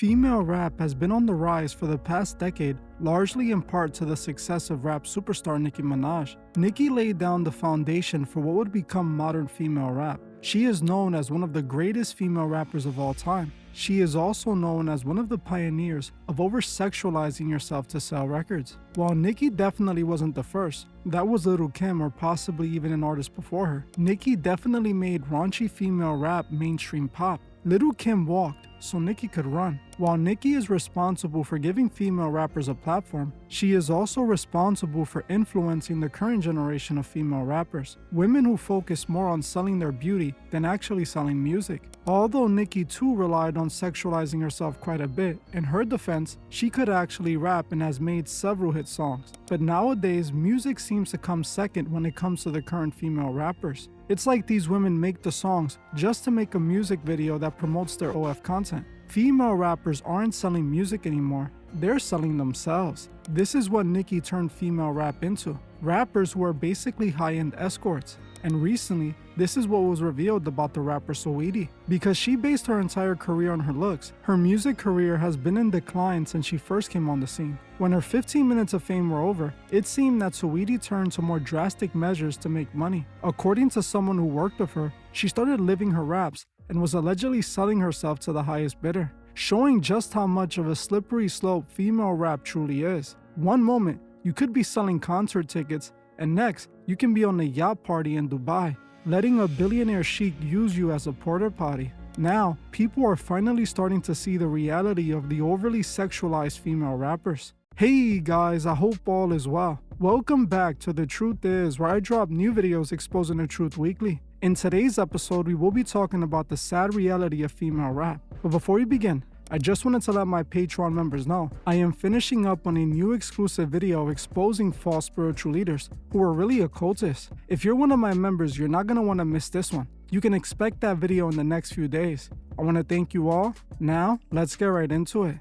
Female rap has been on the rise for the past decade, largely in part to the success of rap superstar Nicki Minaj. Nicki laid down the foundation for what would become modern female rap. She is known as one of the greatest female rappers of all time. She is also known as one of the pioneers of over-sexualizing yourself to sell records. While Nicki definitely wasn't the first, that was Lil Kim or possibly even an artist before her. Nicki definitely made raunchy female rap mainstream pop. Lil Kim walked so Nicki could run. While Nicki is responsible for giving female rappers a platform, she is also responsible for influencing the current generation of female rappers, women who focus more on selling their beauty than actually selling music. Although Nicki too relied on sexualizing herself quite a bit, in her defense, she could actually rap and has made several hit songs. But nowadays, music seems to come second when it comes to the current female rappers. It's like these women make the songs just to make a music video that promotes their OF content. Female rappers aren't selling music anymore, they're selling themselves. This is what Nicki turned female rap into. Rappers who are basically high-end escorts. And recently, this is what was revealed about the rapper Saweetie. Because she based her entire career on her looks, her music career has been in decline since she first came on the scene. When her 15 minutes of fame were over, it seemed that Saweetie turned to more drastic measures to make money. According to someone who worked with her, she started living her raps and was allegedly selling herself to the highest bidder, showing just how much of a slippery slope female rap truly is. One moment, you could be selling concert tickets, and next, you can be on a yacht party in Dubai, letting a billionaire sheik use you as a porta potty. Now, people are finally starting to see the reality of the overly sexualized female rappers. Hey guys, I hope all is well. Welcome back to The Truth Is, where I drop new videos exposing the truth weekly. In today's episode, we will be talking about the sad reality of female rap. But before we begin, I just wanted to let my Patreon members know I am finishing up on a new exclusive video exposing false spiritual leaders who are really occultists. If you're one of my members, you're not going to want to miss this one. You can expect that video in the next few days. I want to thank you all. Now, let's get right into it.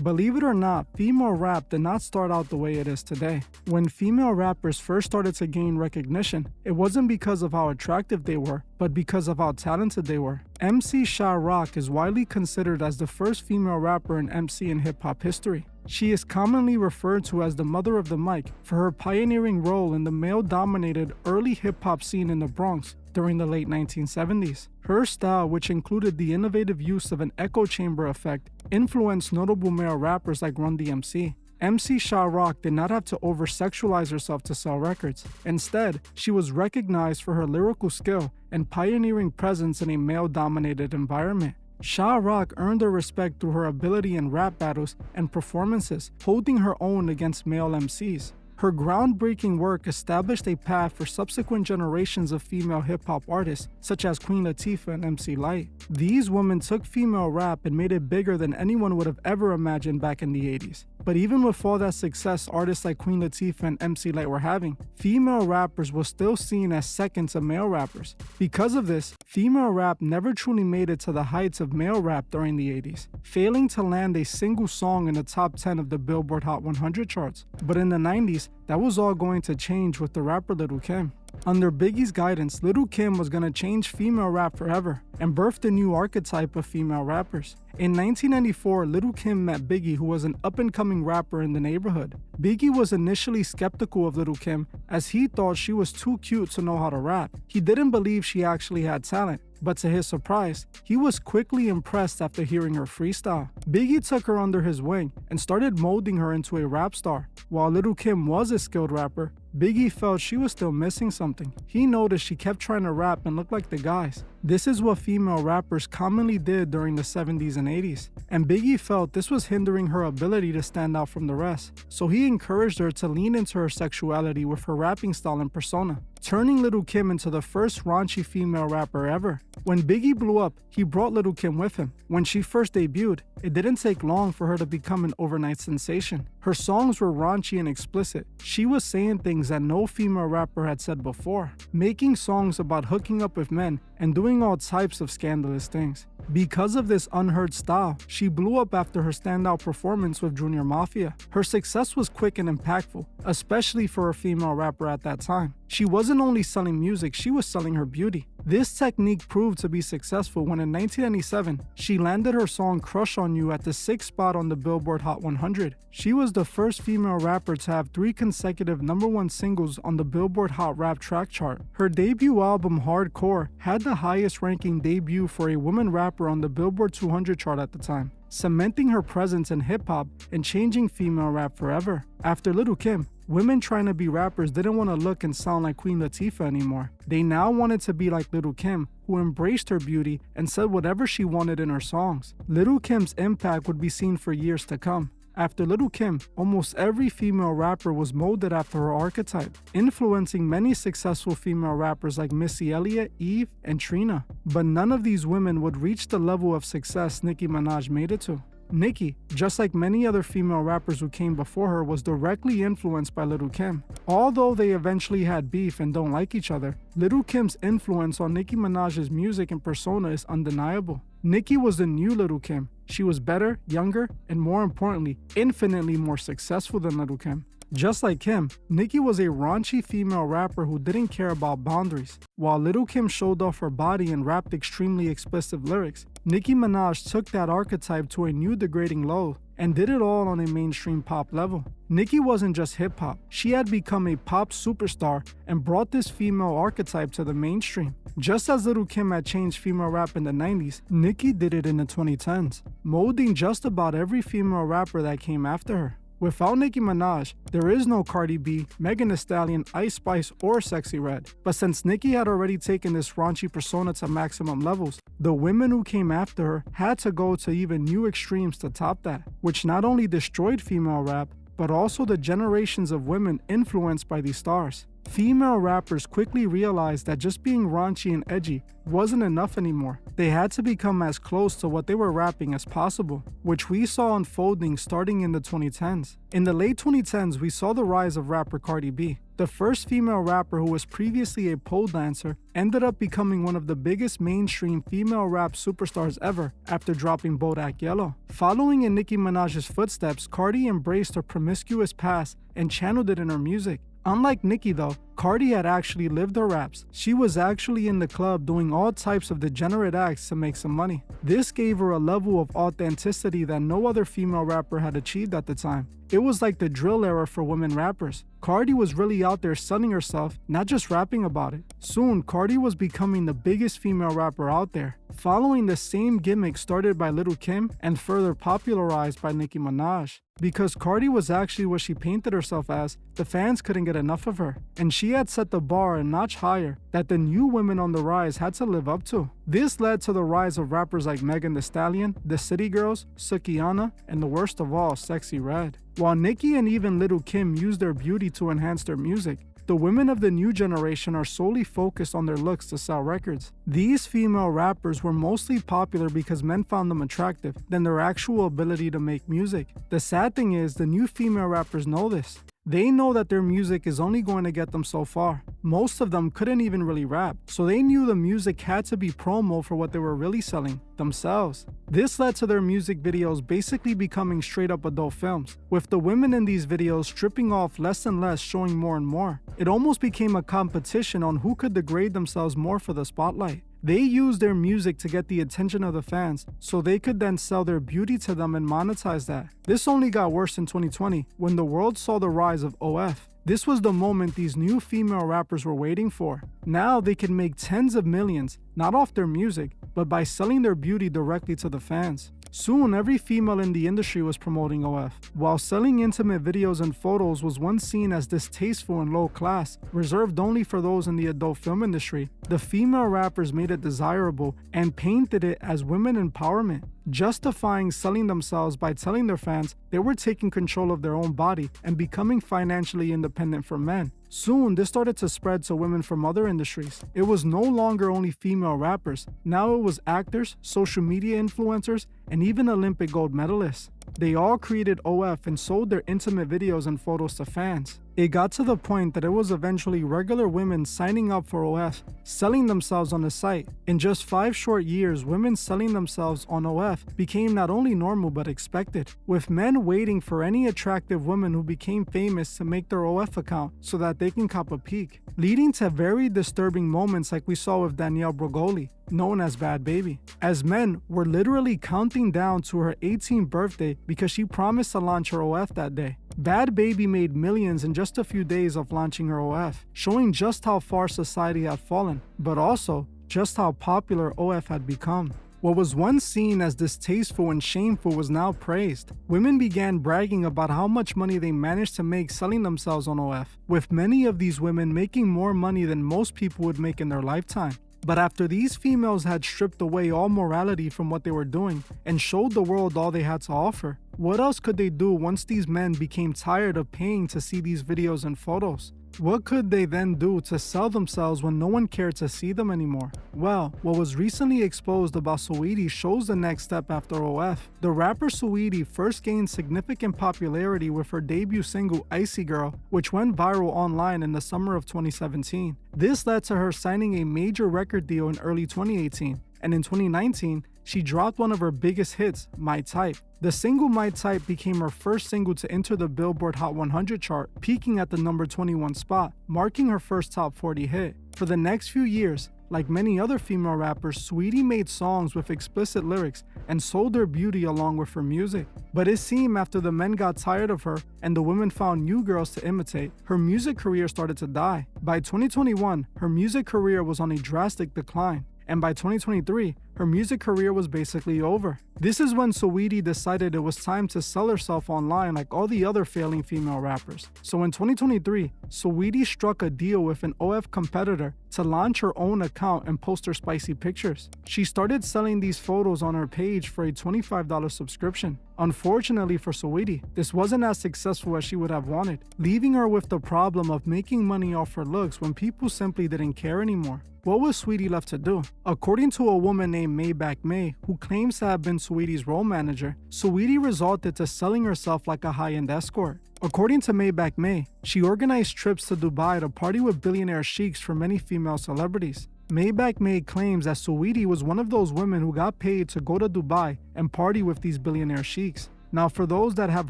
Believe it or not, female rap did not start out the way it is today. When female rappers first started to gain recognition, it wasn't because of how attractive they were, but because of how talented they were. MC Sha Rock is widely considered as the first female rapper and MC in hip-hop history. She is commonly referred to as the mother of the mic for her pioneering role in the male-dominated early hip-hop scene in the Bronx during the late 1970s. Her style, which included the innovative use of an echo chamber effect, influenced notable male rappers like Run DMC. MC Sha Rock did not have to over-sexualize herself to sell records. Instead, she was recognized for her lyrical skill and pioneering presence in a male-dominated environment. Sha Rock earned her respect through her ability in rap battles and performances, holding her own against male MCs. Her groundbreaking work established a path for subsequent generations of female hip-hop artists, such as Queen Latifah and MC Lyte. These women took female rap and made it bigger than anyone would have ever imagined back in the 80s. But even with all that success artists like Queen Latifah and MC Lyte were having, female rappers were still seen as second to male rappers. Because of this, female rap never truly made it to the heights of male rap during the 80s, failing to land a single song in the top 10 of the Billboard Hot 100 charts. But in the 90s, that was all going to change with the rapper Lil Kim. Under Biggie's guidance, Lil Kim was going to change female rap forever and birthed a new archetype of female rappers. In 1994, Lil Kim met Biggie, who was an up-and-coming rapper in the neighborhood. Biggie was initially skeptical of Lil Kim as he thought she was too cute to know how to rap. He didn't believe she actually had talent, but to his surprise, he was quickly impressed after hearing her freestyle. Biggie took her under his wing and started molding her into a rap star. While Lil Kim was a skilled rapper, Biggie felt she was still missing something. He noticed she kept trying to rap and look like the guys. This is what female rappers commonly did during the 70s and 80s, and Biggie felt this was hindering her ability to stand out from the rest. So he encouraged her to lean into her sexuality with her rapping style and persona, turning Lil Kim into the first raunchy female rapper ever. When Biggie blew up, he brought Lil Kim with him. When she first debuted, it didn't take long for her to become an overnight sensation. Her songs were raunchy and explicit. She was saying things that no female rapper had said before, making songs about hooking up with men and doing all types of scandalous things. Because of this unheard style, she blew up after her standout performance with Junior Mafia. Her success was quick and impactful, especially for a female rapper at that time. She wasn't only selling music, she was selling her beauty. This technique proved to be successful when in 1997, she landed her song Crush on You at the 6th spot on the Billboard Hot 100. She was the first female rapper to have 3 consecutive #1 singles on the Billboard Hot Rap track chart. Her debut album Hardcore had the highest ranking debut for a woman rapper on the Billboard 200 chart at the time, cementing her presence in hip-hop and changing female rap forever. After Lil Kim, women trying to be rappers didn't want to look and sound like Queen Latifah anymore. They now wanted to be like Lil Kim, who embraced her beauty and said whatever she wanted in her songs. Lil Kim's impact would be seen for years to come. After Lil Kim, almost every female rapper was molded after her archetype, influencing many successful female rappers like Missy Elliott, Eve, and Trina. But none of these women would reach the level of success Nicki Minaj made it to. Nicki, just like many other female rappers who came before her, was directly influenced by Lil Kim. Although they eventually had beef and don't like each other, Lil Kim's influence on Nicki Minaj's music and persona is undeniable. Nicki was the new Lil Kim. She was better, younger, and more importantly, infinitely more successful than Lil Kim. Just like Kim, Nicki was a raunchy female rapper who didn't care about boundaries. While Lil Kim showed off her body and rapped extremely explicit lyrics, Nicki Minaj took that archetype to a new degrading low and did it all on a mainstream pop level. Nicki wasn't just hip-hop, she had become a pop superstar and brought this female archetype to the mainstream. Just as Lil Kim had changed female rap in the 90s, Nicki did it in the 2010s, molding just about every female rapper that came after her. Without Nicki Minaj, there is no Cardi B, Megan Thee Stallion, Ice Spice, or Sexy Red. But since Nicki had already taken this raunchy persona to maximum levels, the women who came after her had to go to even new extremes to top that, which not only destroyed female rap, but also the generations of women influenced by these stars. Female rappers quickly realized that just being raunchy and edgy wasn't enough anymore. They had to become as close to what they were rapping as possible, which we saw unfolding starting in the 2010s. In the late 2010s, we saw the rise of rapper Cardi B. The first female rapper who was previously a pole dancer ended up becoming one of the biggest mainstream female rap superstars ever after dropping Bodak Yellow. Following in Nicki Minaj's footsteps, Cardi embraced her promiscuous past and channeled it in her music. Unlike Nicki though, Cardi had actually lived her raps. She was actually in the club doing all types of degenerate acts to make some money. This gave her a level of authenticity that no other female rapper had achieved at the time. It was like the drill era for women rappers. Cardi was really out there selling herself, not just rapping about it. Soon, Cardi was becoming the biggest female rapper out there, following the same gimmick started by Lil Kim and further popularized by Nicki Minaj. Because Cardi was actually what she painted herself as, the fans couldn't get enough of her. And she had set the bar a notch higher that the new women on the rise had to live up to. This led to the rise of rappers like Megan Thee Stallion, The City Girls, Sukihana, and the worst of all, Sexy Red. While Nicki and even Lil Kim used their beauty to enhance their music, the women of the new generation are solely focused on their looks to sell records. These female rappers were mostly popular because men found them attractive than their actual ability to make music. The sad thing is, the new female rappers know this. They know that their music is only going to get them so far. Most of them couldn't even really rap, so they knew the music had to be promo for what they were really selling, themselves. This led to their music videos basically becoming straight up adult films, with the women in these videos stripping off less and less, showing more and more. It almost became a competition on who could degrade themselves more for the spotlight. They used their music to get the attention of the fans, so they could then sell their beauty to them and monetize that. This only got worse in 2020, when the world saw the rise of OF. This was the moment these new female rappers were waiting for. Now they can make tens of millions, not off their music, but by selling their beauty directly to the fans. Soon, every female in the industry was promoting OF. While selling intimate videos and photos was once seen as distasteful and low class, reserved only for those in the adult film industry, the female rappers made it desirable and painted it as women empowerment, justifying selling themselves by telling their fans they were taking control of their own body and becoming financially independent from men. Soon, this started to spread to women from other industries. It was no longer only female rappers. Now it was actors, social media influencers, and even Olympic gold medalists. They all created OF and sold their intimate videos and photos to fans. It got to the point that it was eventually regular women signing up for OF, selling themselves on the site. In just 5 short years, women selling themselves on OF became not only normal but expected, with men waiting for any attractive woman who became famous to make their OF account so that they can cop a peek, leading to very disturbing moments like we saw with Danielle Bregoli, known as Bad Baby, as men were literally counting down to her 18th birthday because she promised to launch her OF that day. Bad Baby made millions in just a few days of launching her OF, showing just how far society had fallen, but also just how popular OF had become. What was once seen as distasteful and shameful was now praised. Women began bragging about how much money they managed to make selling themselves on OF, with many of these women making more money than most people would make in their lifetime. But after these females had stripped away all morality from what they were doing and showed the world all they had to offer, what else could they do once these men became tired of paying to see these videos and photos? What could they then do to sell themselves when no one cared to see them anymore? Well, what was recently exposed about Saweetie shows the next step after OF. The rapper Saweetie first gained significant popularity with her debut single Icy Girl, which went viral online in the summer of 2017. This led to her signing a major record deal in early 2018, and in 2019, she dropped one of her biggest hits, My Type. The single My Type became her first single to enter the Billboard Hot 100 chart, peaking at the number 21 spot, marking her first top 40 hit. For the next few years, like many other female rappers, Saweetie made songs with explicit lyrics and sold her beauty along with her music. But it seemed after the men got tired of her and the women found new girls to imitate, her music career started to die. By 2021, her music career was on a drastic decline, and by 2023, her music career was basically over. This is when Saweetie decided it was time to sell herself online like all the other failing female rappers. So in 2023, Saweetie struck a deal with an OF competitor to launch her own account and post her spicy pictures. She started selling these photos on her page for a $25 subscription. Unfortunately for Saweetie, this wasn't as successful as she would have wanted, leaving her with the problem of making money off her looks when people simply didn't care anymore. What was Saweetie left to do? According to a woman named Maybach May, who claims to have been Saweetie's role manager, Saweetie resorted to selling herself like a high-end escort. According to Maybach May, she organized trips to Dubai to party with billionaire sheiks for many female celebrities. Maybach May claims that Saweetie was one of those women who got paid to go to Dubai and party with these billionaire sheiks. Now, for those that have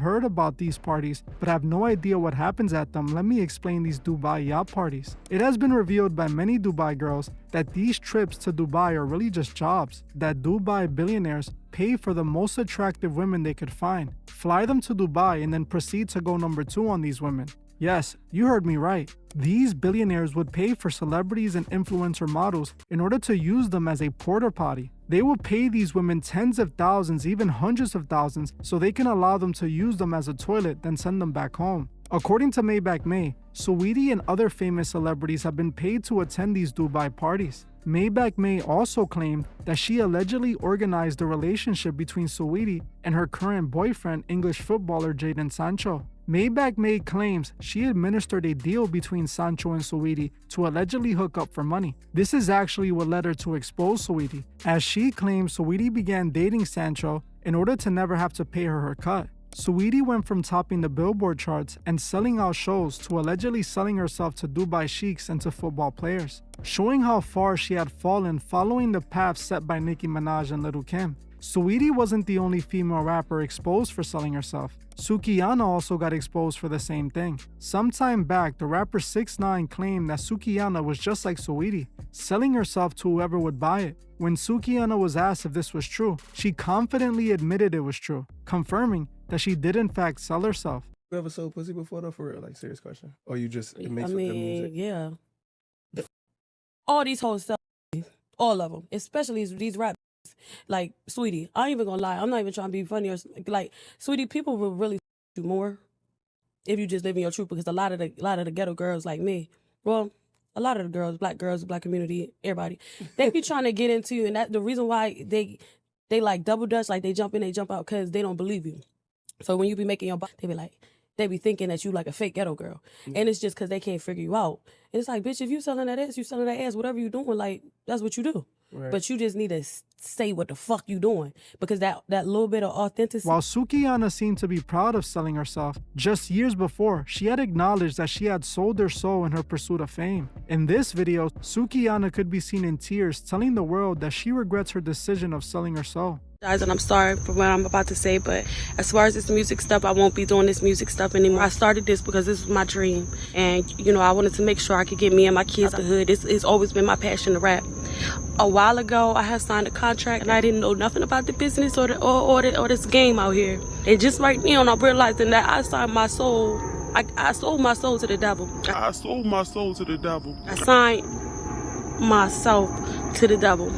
heard about these parties but have no idea what happens at them, let me explain these Dubai yacht parties. It has been revealed by many Dubai girls that these trips to Dubai are really just jobs, that Dubai billionaires pay for the most attractive women they could find, fly them to Dubai, and then proceed to go number 2 on these women. Yes, you heard me right. These billionaires would pay for celebrities and influencer models in order to use them as a porta potty. They will pay these women tens of thousands, even hundreds of thousands, so they can allow them to use them as a toilet, then send them back home. According to Maybach May, Saweetie and other famous celebrities have been paid to attend these Dubai parties. Maybach May also claimed that she allegedly organized a relationship between Saweetie and her current boyfriend, English footballer Jadon Sancho. Maybach May claims she administered a deal between Sancho and Saweetie to allegedly hook up for money. This is actually what led her to expose Saweetie, as she claims Saweetie began dating Sancho in order to never have to pay her cut. Saweetie went from topping the Billboard charts and selling out shows to allegedly selling herself to Dubai sheiks and to football players, showing how far she had fallen following the path set by Nicki Minaj and Lil Kim. Saweetie wasn't the only female rapper exposed for selling herself. Sukihana also got exposed for the same thing. Sometime back, the rapper 6ix9ine claimed that Sukihana was just like Saweetie, selling herself to whoever would buy it. When Sukihana was asked if this was true, she confidently admitted it was true, confirming that she did in fact sell herself. You ever sold pussy before though, for real? Like, serious question. Or you just, it makes for good music? Yeah. All these hoes sell, all of them, especially these rap. Like, Saweetie, I ain't even gonna lie, I'm not even trying to be funny or like, Saweetie, people will really do more if you just live in your truth, because a lot of the ghetto girls like me, well, a lot of the girls, black community, everybody, they be trying to get into you, and that the reason why they like double dutch, like they jump in, they jump out, because they don't believe you. So when you be making your they be thinking that you like a fake ghetto girl. And it's just because they can't figure you out. And it's like, bitch, if you selling that ass, you selling that ass, whatever you doing, like, that's what you do. Right. But you just need to say what the fuck you doing, because that little bit of authenticity. While Sukihana seemed to be proud of selling herself, just years before, she had acknowledged that she had sold her soul in her pursuit of fame. In this video, Sukihana could be seen in tears telling the world that she regrets her decision of selling her soul. And I'm sorry for what I'm about to say, but as far as this music stuff, I won't be doing this music stuff anymore. I started this because this was my dream, and you know, I wanted to make sure I could get me and my kids out the hood. It's always been my passion to rap. A while ago, I had signed a contract, and I didn't know nothing about the business or this game out here. And just right now, I'm realizing that I signed my soul. I sold my soul to the devil. I sold my soul to the devil. I signed myself to the devil.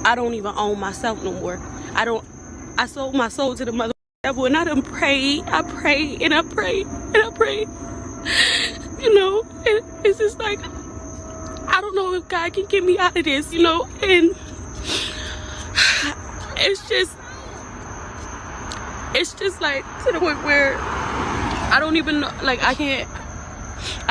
I don't even own myself no more. I sold my soul to the mother devil, and I done prayed. I prayed and I prayed and I prayed. You know, it's just like, I don't know if God can get me out of this, you know, and it's just like to the point where I don't even know, like I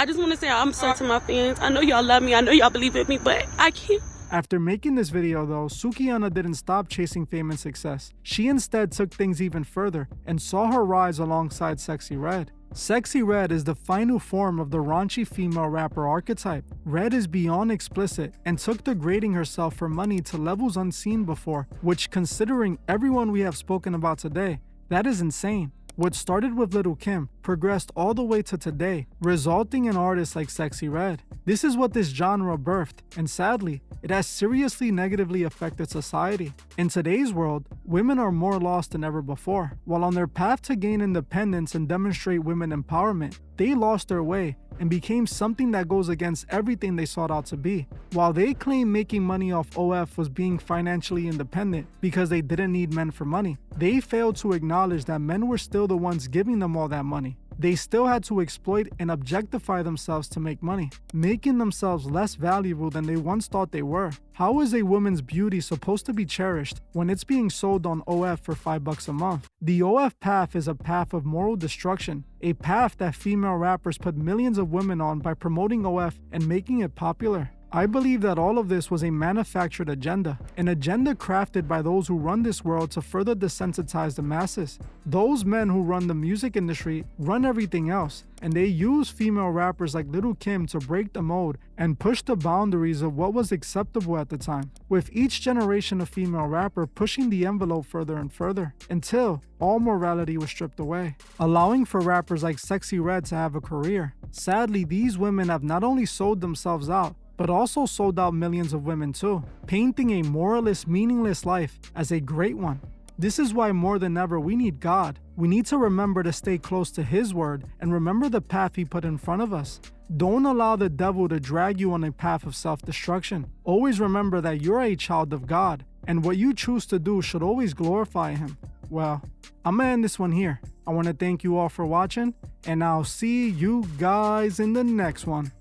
just want to say I'm sorry to my fans. I know y'all love me. I know y'all believe in me, but I can't. After making this video though, Sukihana didn't stop chasing fame and success. She instead took things even further and saw her rise alongside Sexy Red. Sexy Red is the final form of the raunchy female rapper archetype. Red is beyond explicit and took degrading herself for money to levels unseen before, which, considering everyone we have spoken about today, that is insane. What started with Lil Kim progressed all the way to today, resulting in artists like Sexy Red. This is what this genre birthed, and sadly, it has seriously negatively affected society. In today's world, women are more lost than ever before. While on their path to gain independence and demonstrate women empowerment, they lost their way and became something that goes against everything they sought out to be. While they claim making money off OF was being financially independent because they didn't need men for money, they failed to acknowledge that men were still the ones giving them all that money. They still had to exploit and objectify themselves to make money, making themselves less valuable than they once thought they were. How is a woman's beauty supposed to be cherished when it's being sold on OF for $5 a month? The OF path is a path of moral destruction, a path that female rappers put millions of women on by promoting OF and making it popular. I believe that all of this was a manufactured agenda, an agenda crafted by those who run this world to further desensitize the masses. Those men who run the music industry run everything else, and they use female rappers like Lil Kim to break the mold and push the boundaries of what was acceptable at the time, with each generation of female rapper pushing the envelope further and further, until all morality was stripped away, allowing for rappers like Sexy Red to have a career. Sadly, these women have not only sold themselves out, but also sold out millions of women too, painting a moralist, meaningless life as a great one. This is why more than ever we need God. We need to remember to stay close to His word and remember the path He put in front of us. Don't allow the devil to drag you on a path of self-destruction. Always remember that you're a child of God, and what you choose to do should always glorify Him. Well, I'm gonna end this one here. I want to thank you all for watching, and I'll see you guys in the next one.